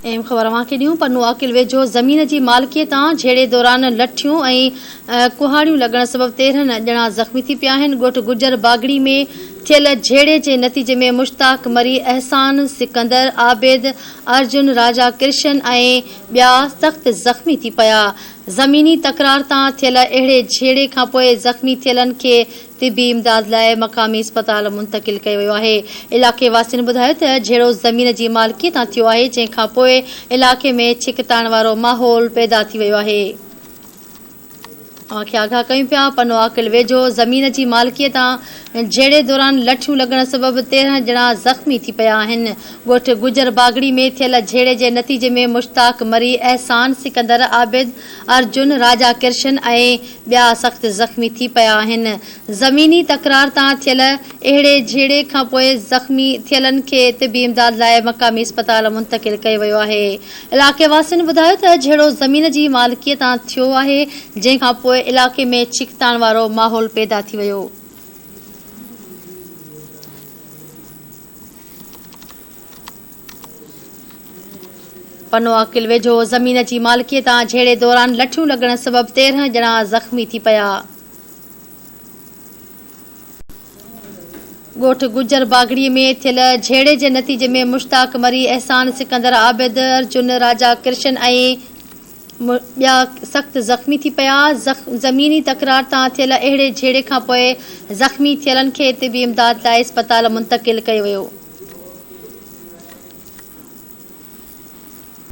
अहम ख़बर के ॾियूं पन्नू आकिल वेझो ज़मीन की मालिकीअ तां झेड़े दौरान लठियूं ऐं कुहाड़ियूं लॻण सबब 13 ॼणा ज़ख़्मी थी पिया आहिनि। ॻोठ गुजर बागड़ी में थियल झेड़े जे नतीजे में मुश्ताक मरी, एहसान, सिकंदर, आबिद, अर्जुन, राजा कृष्ण ऐं ॿिया सख़्त ज़ख़्मी थी पिया। ज़मीनी तकरार तां थियल अहिड़े झेड़े खां पोइ ज़ख़्मी थियलनि खे तिबी इमदाद लाइ मक़ामी अस्पताल मुंतक़िल कयो वियो आहे। इलाइक़े वासियुनि ॿुधायो त झेड़ो ज़मीन जी मालिकीअ तां थियो आहे, जंहिं खां पोइ इलाइक़े में छिकताइण वारो माहौल पैदा थी वियो आहे। आगाह कयूं पिया पन्नो आकिल वेझो ज़मीन की मालिकीअ तां झेड़े दौरान लठियूं लॻण सबब 13 ॼणा ज़ख़्मी थी पिया आहिनि। ॻोठ गुजर बागड़ी में थियल झेड़े जे नतीजे में मुश्ताक मरी, एहसान, सिकंदर, आबिद, अर्जुन, राजा कृष्ण ऐं ॿिया सख़्त ज़ख़्मी थी पिया आहिनि। ज़मीनी तकरार तां थियल अहिड़े झेड़े खां पोइ ज़ख़्मी थियलनि खे तिबी इमदाद लाइ मक़ामी अस्पताल मुंतक़िल कयो वियो आहे। इलाइक़े वासियुनि ॿुधायो त झेड़ो ज़मीन जी मालिकीअ तां थियो आहे, जंहिं खां पोइ इलाइक़े में छिकताइण वारो माहौल पैदा थी वियो। पन्नो आकिल वेझो ज़मीन की मालिकीअ तां झेड़े दौरान लठियूं लॻण सबब 13 ॼणा ज़ख़्मी थी पिया। ॻोठ गुजर बागड़ीअ में थियल झेड़े जे नतीजे में मुश्ताक मरी, एहसान, सिकंदर, आबिद, अर्जुन, राजा कृष्ण ऐं ॿिया सख़्त ज़ख़्मी थी पिया। ज़मीनी तकरार तां थियल अहिड़े झेड़े खां पोइ ज़ख़्मी थियलनि खे तिबी इमदाद लाइ अस्पताल मुंतक़िल कयो वियो।